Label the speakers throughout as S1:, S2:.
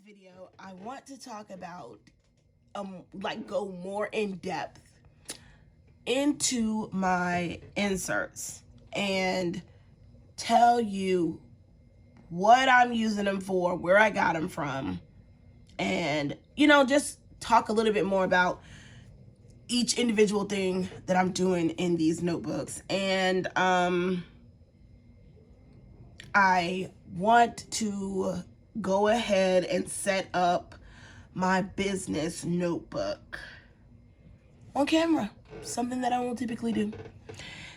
S1: video, I want to talk about, go more in depth into my inserts and tell you what I'm using them for, where I got them from, and, just talk a little bit more about each individual thing that I'm doing in these notebooks. And I want to go ahead and set up my business notebook on camera, something that I won't typically do.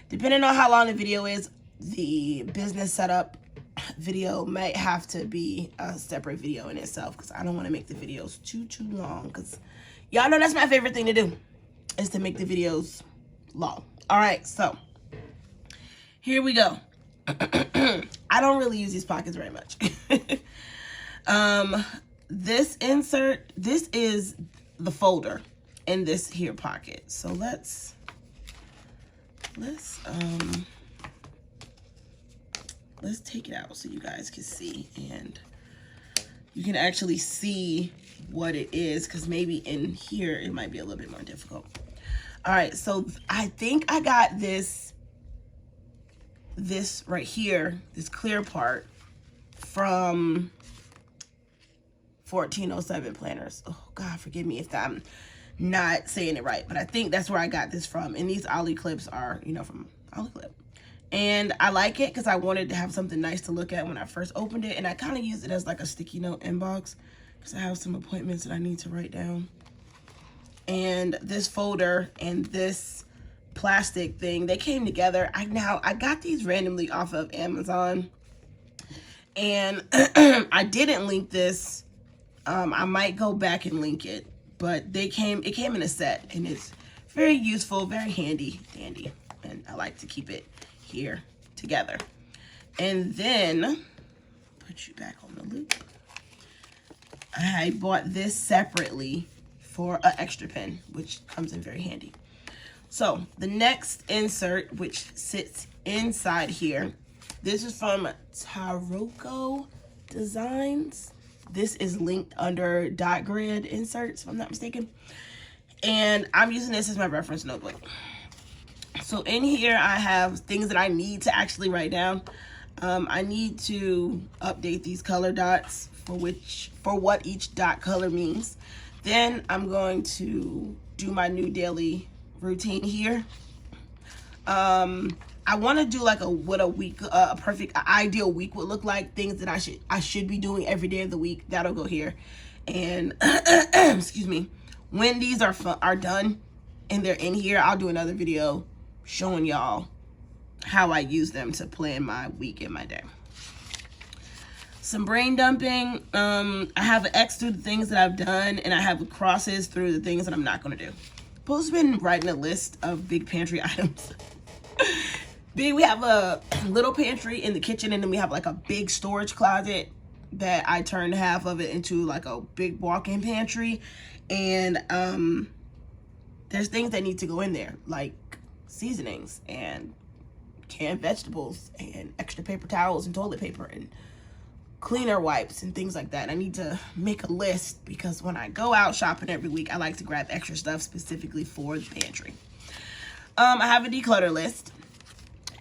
S1: Depending on how long the video is, the business setup video might have to be a separate video in itself, because I don't want to make the videos too long, because y'all know that's my favorite thing to do, is to make the videos long. All right, so here we go. I don't really use these pockets very much. This insert, this is the folder in this here pocket. So let's take it out so you guys can see, and you can actually see what it is, because maybe in here it might be a little bit more difficult. All right, so I think I got this right here, this clear part, from 1407 Planners. Oh God, forgive me if I'm not saying it right, but I think that's where I got this from. And these Ollie clips are, from Ollie Clip. And I like it because I wanted to have something nice to look at when I first opened it. And I kind of used it as like a sticky note inbox, because I have some appointments that I need to write down. And this folder and this plastic thing, they came together. I got these randomly off of Amazon, and I didn't link this. I might go back and link it, but it came in a set, and it's very useful, very handy dandy, and I like to keep it here together. And then put you back on the loop. I bought this separately for an extra pen, which comes in very handy. So the next insert, which sits inside here, this is from Taroko Designs. This is linked under dot grid inserts, if I'm not mistaken. And I'm using this as my reference notebook. So in here, I have things that I need to actually write down. I need to update these color dots for what each dot color means. Then I'm going to do my new daily routine here. I want to do like what a week, a perfect ideal week would look like. Things that I should be doing every day of the week. That'll go here. And excuse me, when these are done and they're in here, I'll do another video showing y'all how I use them to plan my week and my day. Some brain dumping. I have an X through the things that I've done, and I have crosses through the things that I'm not going to do. Supposed to been writing a list of big pantry items. We have a little pantry in the kitchen, and then we have like a big storage closet that I turned half of it into like a big walk-in pantry. And there's things that need to go in there, like seasonings and canned vegetables and extra paper towels and toilet paper and cleaner wipes and things like that. I need to make a list, because when I go out shopping every week, I like to grab extra stuff specifically for the pantry. I have a declutter list,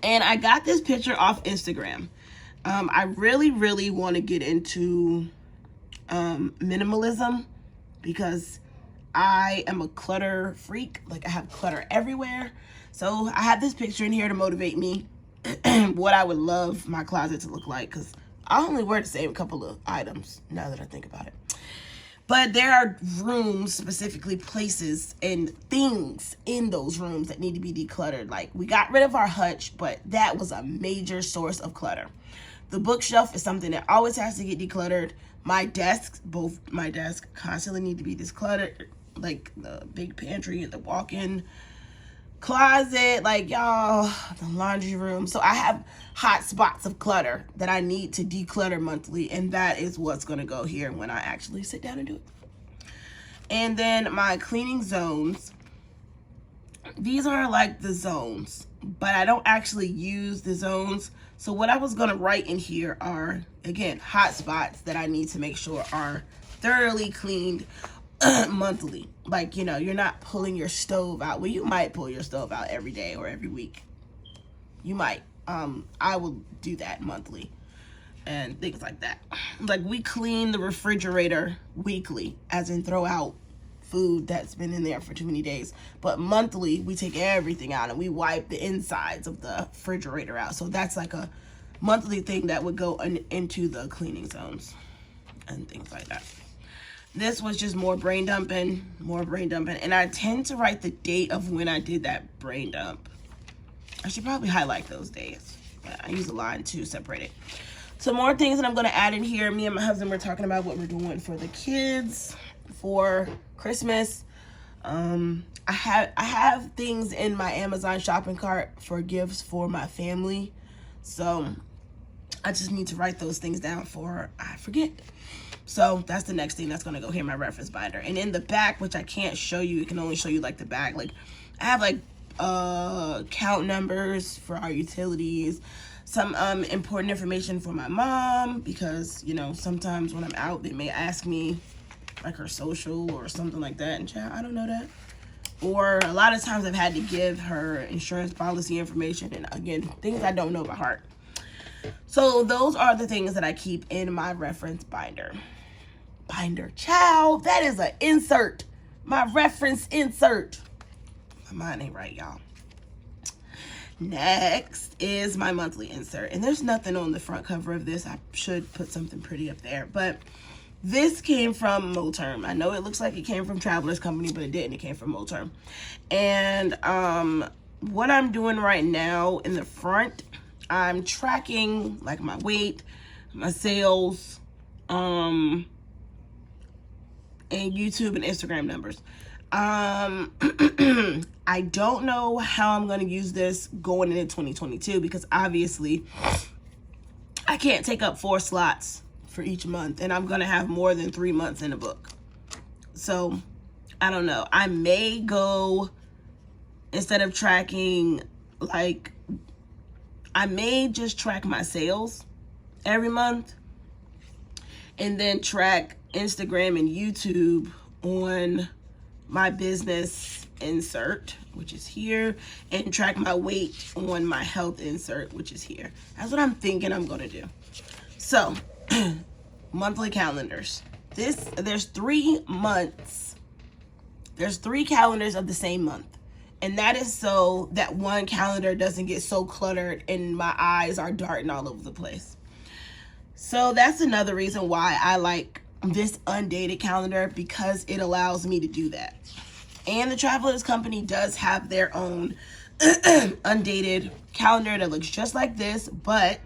S1: and I got this picture off Instagram. I really want to get into minimalism, because I am a clutter freak. Like, I have clutter everywhere. So I have this picture in here to motivate me what I would love my closet to look like, because I only wear the same couple of items now that I think about it. But there are rooms, specifically places and things in those rooms that need to be decluttered. Like, we got rid of our hutch, but that was a major source of clutter. The bookshelf is something that always has to get decluttered. My desks, both my desks, constantly need to be decluttered. Like the big pantry and the walk-in closet, like, y'all, the laundry room. So I have hot spots of clutter that I need to declutter monthly, and that is what's going to go here when I actually sit down and do it. And then my cleaning zones, these are like the zones, but I don't actually use the zones. So what I was going to write in here are, again, hot spots that I need to make sure are thoroughly cleaned monthly. Like, you know, you're not pulling your stove out. Well, you might pull your stove out every day or every week. You might. I will do that monthly and things like that. Like, we clean the refrigerator weekly, as in throw out food that's been in there for too many days. But monthly, we take everything out and we wipe the insides of the refrigerator out. So that's like a monthly thing that would go into the cleaning zones and things like that. This was just more brain dumping. And I tend to write the date of when I did that brain dump. I should probably highlight those days. Yeah, I use a line to separate it. Some more things that I'm going to add in here. Me and my husband were talking about what we're doing for the kids for Christmas. I have things in my Amazon shopping cart for gifts for my family. So I just need to write those things down for I forget. So that's the next thing that's going to go here in my reference binder. And in the back, which I can't show you, it can only show you like the back. Like, I have like count numbers for our utilities, some important information for my mom, because, you know, sometimes when I'm out, they may ask me like her social or something like that, and child, I don't know that. Or a lot of times I've had to give her insurance policy information, and again, things I don't know by heart. So those are the things that I keep in my reference binder. Child, that is an insert. My reference insert. My mind ain't right, y'all. Next is my monthly insert. And there's nothing on the front cover of this. I should put something pretty up there. But this came from Moterm. I know it looks like it came from Travelers Company, but it didn't. It came from Moterm. And what I'm doing right now in the front, I'm tracking like my weight, my sales, and YouTube and Instagram numbers. I don't know how I'm going to use this going into 2022, because obviously I can't take up 4 slots for each month, and I'm going to have more than 3 months in a book. So I don't know. I may go, instead of tracking, like, I may just track my sales every month and then track Instagram and YouTube on my business insert, which is here, and track my weight on my health insert, which is here. That's what I'm thinking I'm going to do. So, monthly calendars. There's 3 months. There's 3 calendars of the same month. And that is so that one calendar doesn't get so cluttered and my eyes are darting all over the place. So that's another reason why I like this undated calendar, because it allows me to do that. And the Travelers Company does have their own undated calendar that looks just like this, but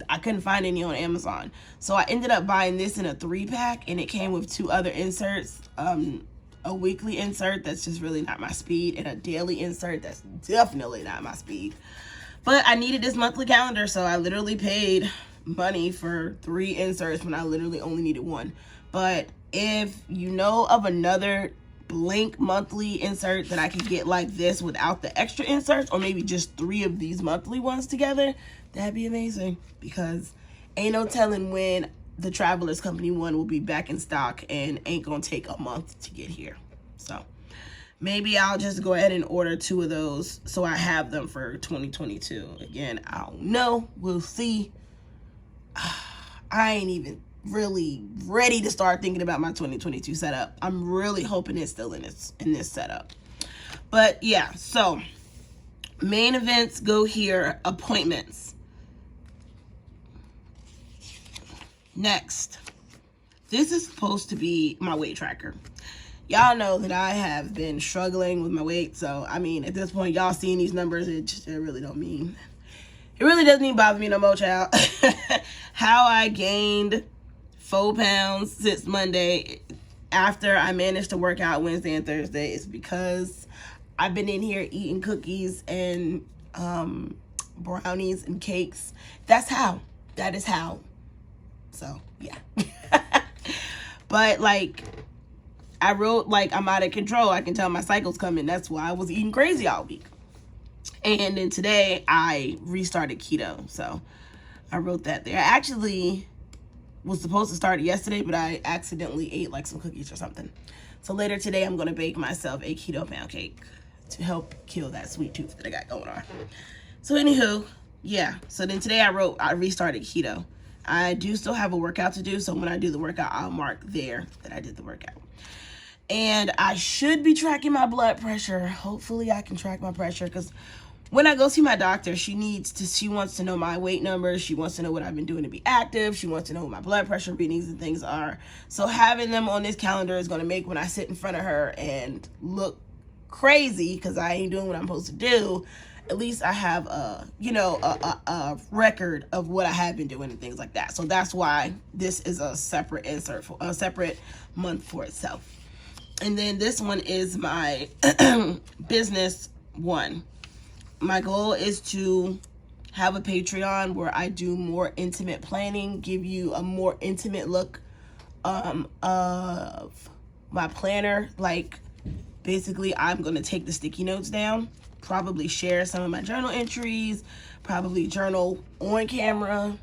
S1: I couldn't find any on Amazon. So I ended up buying this in a 3-pack, and it came with 2 other inserts. A weekly insert that's just really not my speed, and a daily insert that's definitely not my speed. But I needed this monthly calendar, so I literally paid money for 3 inserts when I literally only needed 1. But if you know of another blank monthly insert that I could get like this without the extra inserts, or maybe just 3 of these monthly ones together, that'd be amazing, because ain't no telling when the Travelers Company one will be back in stock, and ain't gonna take a month to get here. So maybe I'll just go ahead and order 2 of those so I have them for 2022. Again, I don't know. We'll see. I ain't even really ready to start thinking about my 2022 setup. I'm really hoping it's still in this setup. But yeah, so main events go here, appointments. Next, this is supposed to be my weight tracker. Y'all know that I have been struggling with my weight, so I mean, at this point, y'all seeing these numbers, it really don't mean, it really doesn't even bother me no more, child. How I gained 4 pounds since Monday after I managed to work out Wednesday and Thursday is because I've been in here eating cookies and brownies and cakes. That's how. That is how. So, yeah. But, like, I wrote, like, I'm out of control. I can tell my cycle's coming. That's why I was eating crazy all week. And then today, I restarted keto. So, I wrote that there. I actually was supposed to start yesterday, but I accidentally ate like some cookies or something. So later today, I'm going to bake myself a keto pound cake to help kill that sweet tooth that I got going on. So anywho, yeah. So then today I restarted keto. I do still have a workout to do. So when I do the workout, I'll mark there that I did the workout. And I should be tracking my blood pressure. Hopefully I can track my pressure, because when I go see my doctor, she wants to know my weight numbers. She wants to know what I've been doing to be active. She wants to know what my blood pressure readings and things are. So having them on this calendar is going to make, when I sit in front of her and look crazy because I ain't doing what I'm supposed to do, at least I have a record of what I have been doing and things like that. So that's why this is a separate insert, for a separate month for itself. And then this one is my business one. My goal is to have a Patreon where I do more intimate planning, give you a more intimate look of my planner. Like, basically, I'm going to take the sticky notes down, probably share some of my journal entries, probably journal on camera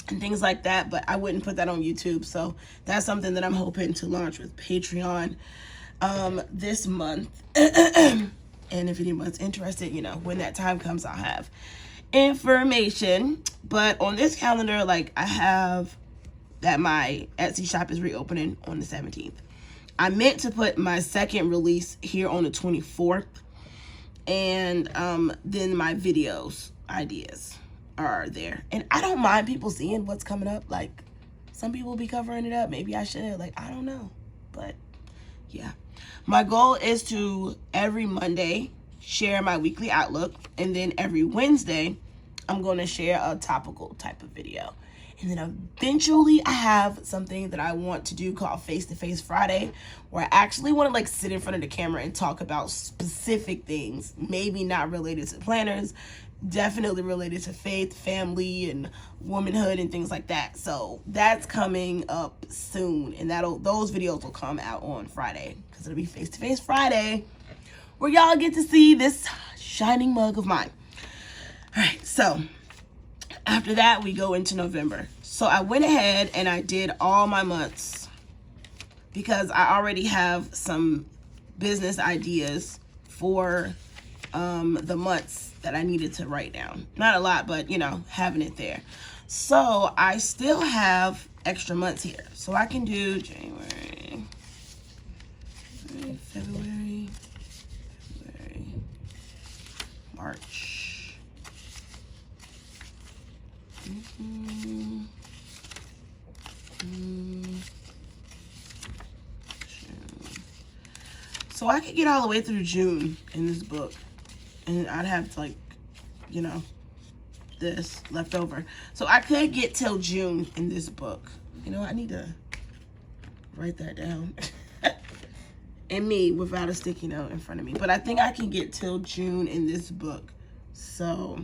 S1: and things like that, but I wouldn't put that on YouTube. So that's something that I'm hoping to launch with Patreon this month. And if anyone's interested, when that time comes, I'll have information. But on this calendar, like, I have that my Etsy shop is reopening on the 17th. I meant to put my second release here on the 24th. And then my videos ideas are there. And I don't mind people seeing what's coming up. Like, some people be covering it up. Maybe I should. Like, I don't know. But yeah. My goal is to every Monday share my weekly outlook, and then every Wednesday I'm going to share a topical type of video. And then eventually I have something that I want to do called Face to Face Friday, where I actually want to like sit in front of the camera and talk about specific things, maybe not related to planners, definitely related to faith, family, and womanhood and things like that. So that's coming up soon, and those videos will come out on Friday, because it'll be Face to Face Friday, where y'all get to see this shining mug of mine. All right, so after that we go into November. So I went ahead and I did all my months, because I already have some business ideas for the months that I needed to write down. Not a lot, but having it there. So I still have extra months here. So I can do January, February, March. June. So I could get all the way through June in this book, and I'd have like, this left over. So I could get till June in this book. I need to write that down. And me without a sticky note in front of me. But I think I can get till June in this book. So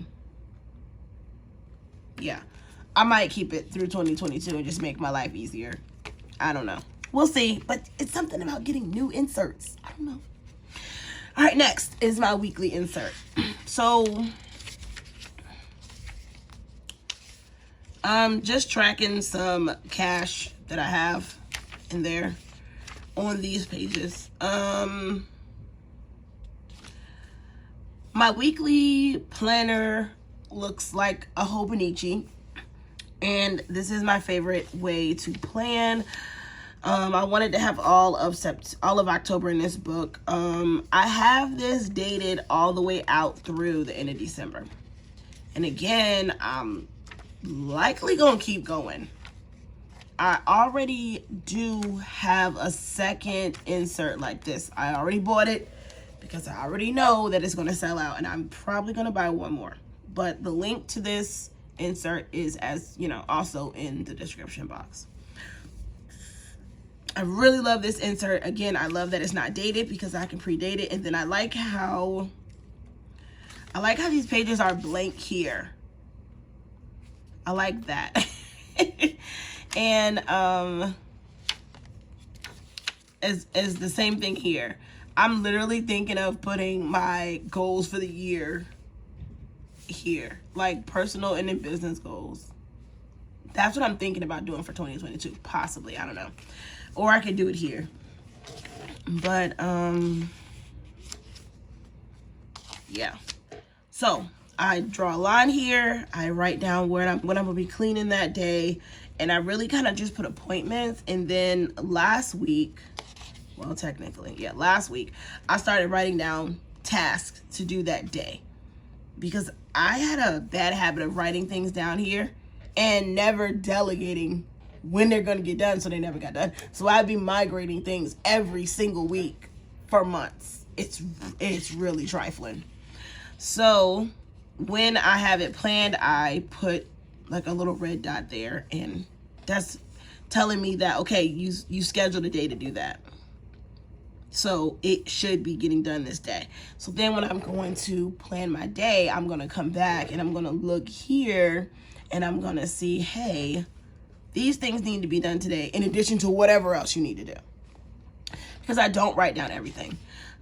S1: yeah, I might keep it through 2022 and just make my life easier. I don't know. We'll see. But it's something about getting new inserts. I don't know. All right, next is my weekly insert. So I'm just tracking some cash that I have in there on these pages. My weekly planner looks like a Hobonichi, and this is my favorite way to plan. I wanted to have all of October in this book. I have this dated all the way out through the end of December. And again, I'm likely gonna keep going. I already do have a second insert like this. I already bought it because I already know that it's gonna sell out, and I'm probably gonna buy one more. But the link to this insert is, as also in the description box. I really love this insert. Again, I love that it's not dated because I can predate it. And then I like how these pages are blank here. I like that. And as the same thing here. I'm literally thinking of putting my goals for the year here, like personal and then business goals. That's what I'm thinking about doing for 2022, possibly. I don't know. Or I could do it here. But, yeah. So, I draw a line here. I write down what I'm going to be cleaning that day. And I really kind of just put appointments. And then last week, well, technically, yeah, last week, I started writing down tasks to do that day. Because I had a bad habit of writing things down here and never delegating when they're going to get done, so they never got done. So I'd be migrating things every single week for months. It's really trifling. So when I have it planned, I put like a little red dot there, and that's telling me that, okay, you scheduled a day to do that. So it should be getting done this day. So then when I'm going to plan my day, I'm going to come back and I'm going to look here and I'm going to see, hey, these things need to be done today in addition to whatever else you need to do. Because I don't write down everything.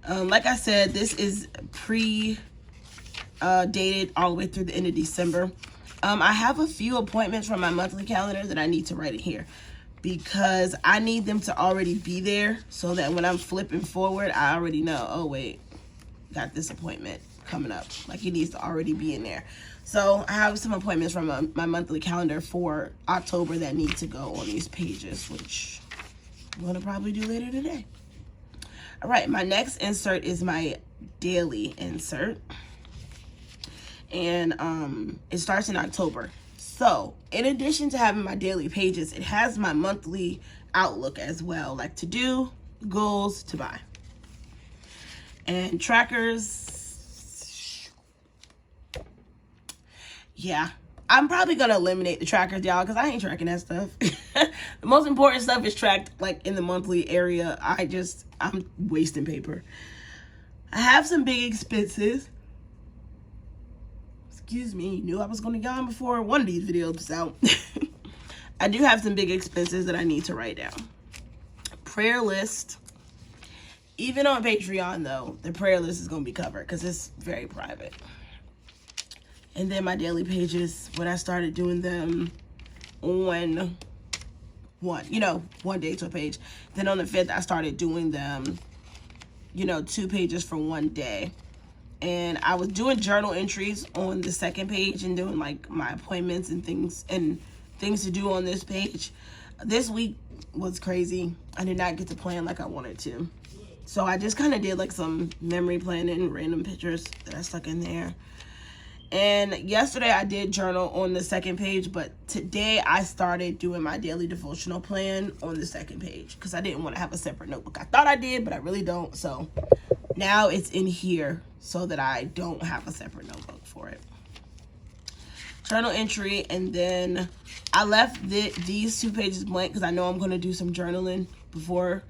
S1: Like I said, this is dated all the way through the end of December. I have a few appointments from my monthly calendar that I need to write in here, because I need them to already be there so that when I'm flipping forward, I already know, oh wait, got this appointment coming up. Like, it needs to already be in there. So I have some appointments from my monthly calendar for October that need to go on these pages, which I'm going to probably do later today. All right, my next insert is my daily insert. And it starts in October. So in addition to having my daily pages, it has my monthly outlook as well, like to do, goals, to buy. And trackers, yeah, I'm probably gonna eliminate the trackers, y'all, because I ain't tracking that stuff. The most important stuff is tracked like in the monthly area. I'm wasting paper. I have some big expenses. Excuse me, you knew I was gonna yawn before one of these videos was out. I do have some big expenses that I need to write down. Prayer list. Even on Patreon though, the prayer list is gonna be covered because it's very private. And then my daily pages, when I started doing them on one day to a page. Then on the 5th, I started doing them, 2 pages for one day. And I was doing journal entries on the 2nd page and doing like my appointments and things to do on this page. This week was crazy. I did not get to plan like I wanted to. So I just kind of did like some memory planning, random pictures that I stuck in there. And yesterday I did journal on the 2nd page, but today I started doing my daily devotional plan on the 2nd page because I didn't want to have a separate notebook. I thought I did, but I really don't. So now it's in here so that I don't have a separate notebook for it. Journal entry, and then I left these 2 pages blank because I know I'm going to do some journaling before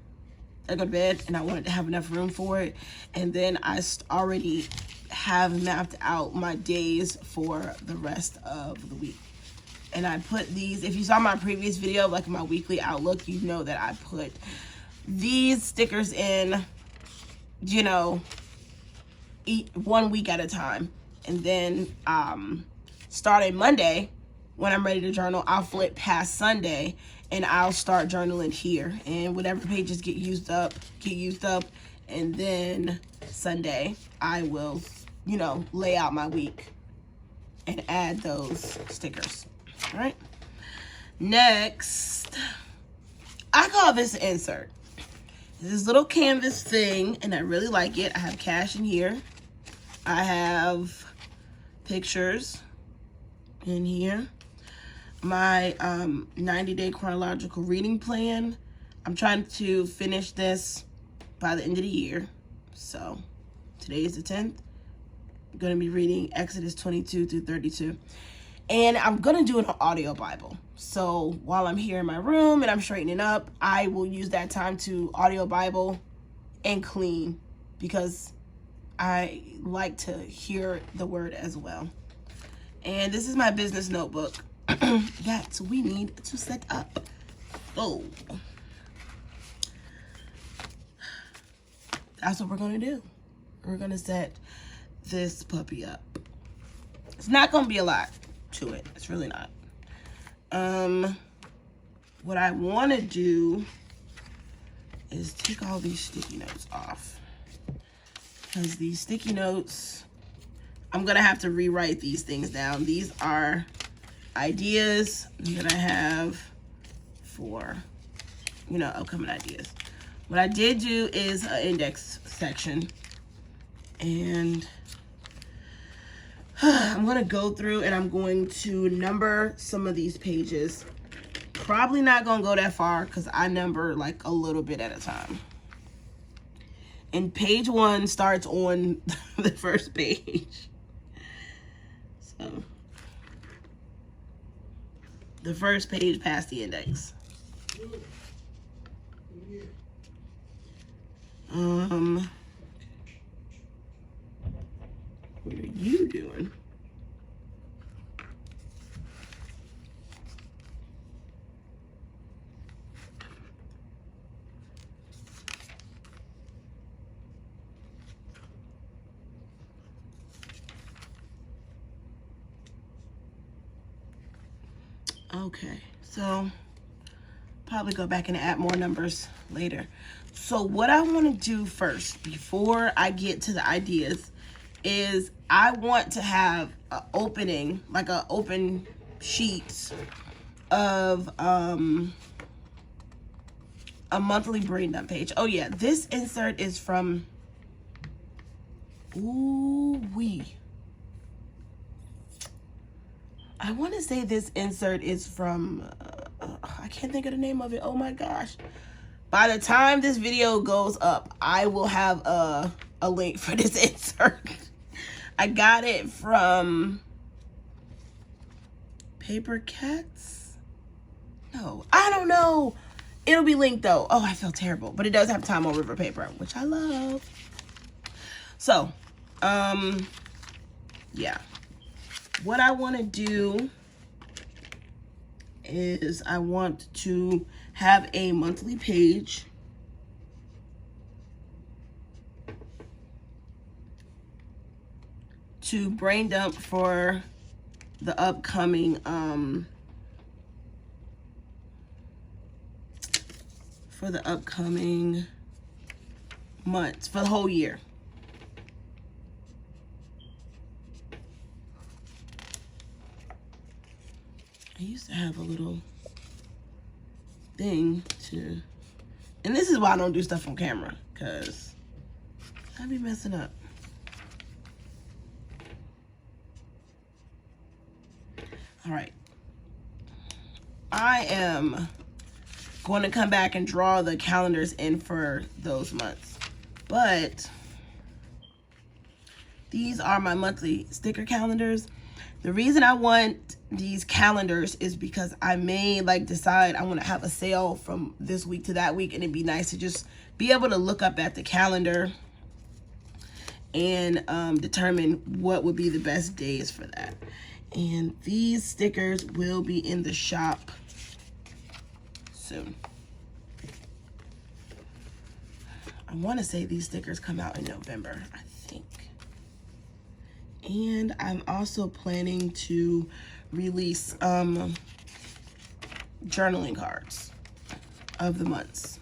S1: I go to bed, and I wanted to have enough room for it. And then I already have mapped out my days for the rest of the week. And I put these, if you saw my previous video, like my weekly outlook, you know that I put these stickers in, 1 week at a time. And then starting Monday, when I'm ready to journal, I'll flip past Sunday and I'll start journaling here. And whatever pages get used up. And then Sunday, I will, lay out my week and add those stickers. All right. Next, I call this an insert. This little canvas thing, and I really like it. I have cash in here. I have pictures in here. My 90-day chronological reading plan. I'm trying to finish this by the end of the year. So today is the 10th. I'm going to be reading Exodus 22 through 32. And I'm going to do an audio Bible. So while I'm here in my room and I'm straightening up, I will use that time to audio Bible and clean, because I like to hear the word as well. And this is my business notebook that we need to set up. Oh, that's what we're going to do. We're going to set this puppy up. It's not going to be a lot to it. It's really not. What I want to do is take all these sticky notes off, because these sticky notes, I'm gonna have to rewrite these things down. These are ideas that I have for, you know, upcoming ideas. What I did do is an index section, and I'm gonna go through and I'm going to number some of these pages. Probably not gonna go that far because I number like a little bit at a time. And page 1 starts on the first page. So the first page past the index. What are you doing? Okay, so probably go back and add more numbers later. So what I want to do first, before I get to the ideas, is I want to have an opening, like an open sheets of a monthly brain dump page. Oh yeah, this insert is from, I want to say this insert is from, I can't think of the name of it. Oh my gosh. By the time this video goes up, I will have a link for this insert. I got it from Paper Cats? No, I don't know. It'll be linked though. Oh, I feel terrible. But it does have Time on River paper, which I love. So, yeah. What I want to do is I want to have a monthly page to brain dump for the upcoming months, for the whole year. I used to have a little thing to, and this is why I don't do stuff on camera, because I be messing up. All right. I am going to come back and draw the calendars in for those months. But these are my monthly sticker calendars. The reason I want these calendars is because I may like decide I want to have a sale from this week to that week, and it'd be nice to just be able to look up at the calendar and determine what would be the best days for that. And these stickers will be in the shop soon. I want to say these stickers come out in November, I think. And I'm also planning to release journaling cards of the months.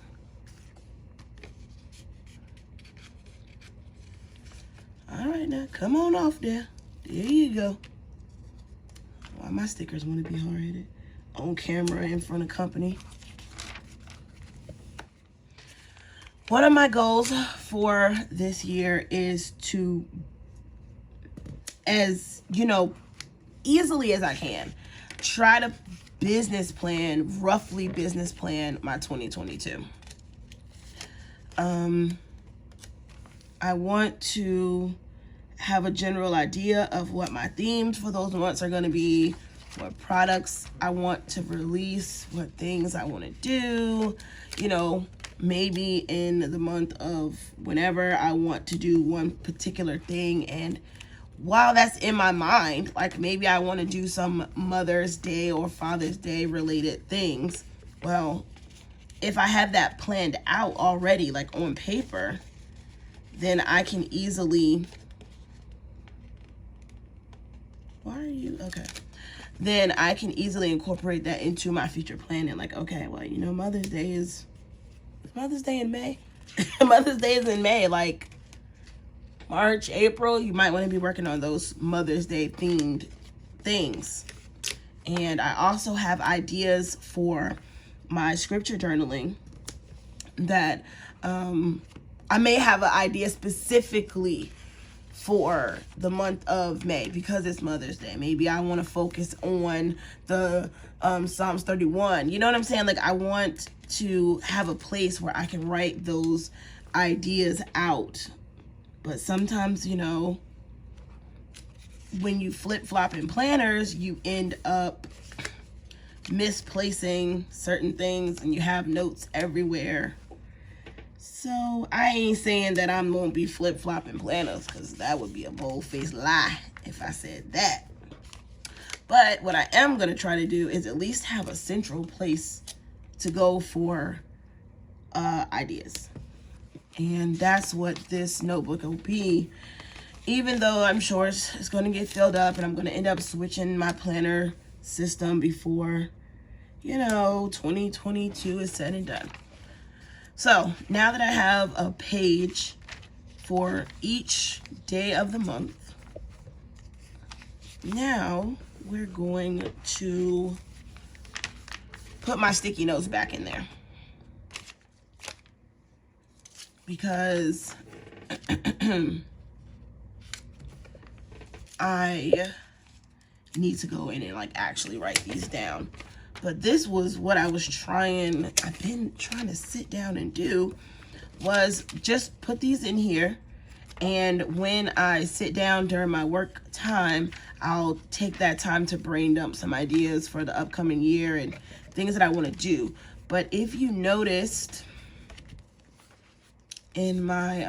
S1: All right, now come on off there. There you go. Why my stickers want to be hard-headed on camera in front of company. One of my goals for this year is to, as you know, easily as I can, try to roughly business plan my 2022. I want to have a general idea of what my themes for those months are going to be, what products I want to release, what things I want to do, you know, maybe in the month of whenever I want to do one particular thing. And while that's in my mind, like maybe I want to do some Mother's Day or Father's Day related things. Well, if I have that planned out already, like on paper, then I can easily, why are you, okay. then I can easily incorporate that into my future planning. Like, okay, well, you know, Mother's Day is in May. Mother's Day is in May. Like March, April, you might want to be working on those Mother's Day themed things. And I also have ideas for my scripture journaling that I may have an idea specifically for the month of May because it's Mother's Day. Maybe I want to focus on the Psalms 31. You know what I'm saying? Like, I want to have a place where I can write those ideas out. But sometimes, you know, when you flip-flop in planners, you end up misplacing certain things and you have notes everywhere. So I ain't saying that I won't be flip-flopping planners, because that would be a bold-faced lie if I said that. But what I am going to try to do is at least have a central place to go for ideas. And that's what this notebook will be. Even though I'm sure it's going to get filled up and I'm going to end up switching my planner system before, you know, 2022 is said and done. So now that I have a page for each day of the month, now we're going to put my sticky notes back in there. Because I need to go in and like actually write these down. But this was what I've been trying to sit down and do, was just put these in here. And when I sit down during my work time, I'll take that time to brain dump some ideas for the upcoming year and things that I want to do. But if you noticed in my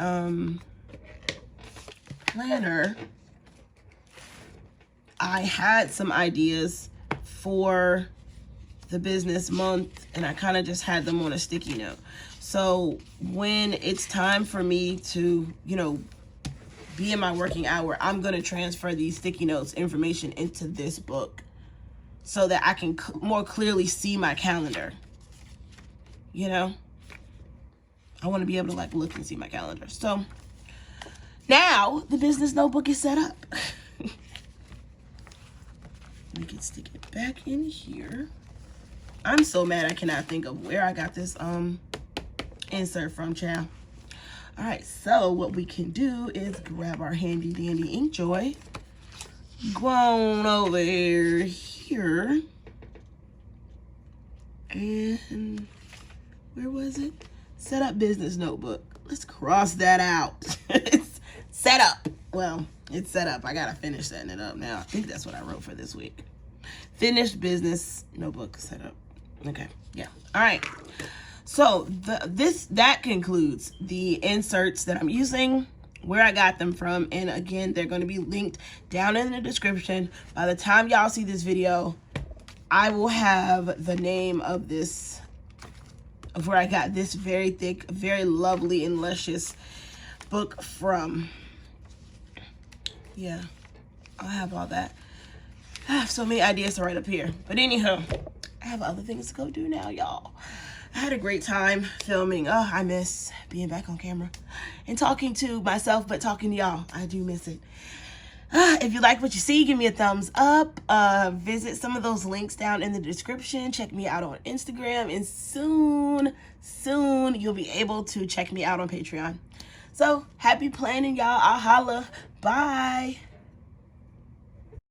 S1: planner, I had some ideas for the business month, and I kind of just had them on a sticky note. So when it's time for me to, you know, be in my working hour, I'm going to transfer these sticky notes information into this book so that I can more clearly see my calendar. You know, I want to be able to like look and see my calendar. So now the business notebook is set up. We can stick it back in here. I'm so mad I cannot think of where I got this insert from, child. All right, so what we can do is grab our handy dandy InkJoy, go on over here, and where was it? Set up business notebook. Let's cross that out. It's set up. Well, it's set up. I gotta finish setting it up now. I think that's what I wrote for this week. Finished business notebook setup. Okay, yeah. All right. So that concludes the inserts that I'm using, where I got them from, and again, they're going to be linked down in the description. By the time y'all see this video, I will have the name of this, of where I got this very thick, very lovely and luscious book from. Yeah, I'll have all that. I have so many ideas to write up here. But anyhow, I have other things to go do now, y'all. I had a great time filming. Oh, I miss being back on camera and talking to myself, but talking to y'all. I do miss it. If you like what you see, give me a thumbs up. Visit some of those links down in the description. Check me out on Instagram. And soon you'll be able to check me out on Patreon. So, happy planning, y'all. I'll holla. Bye.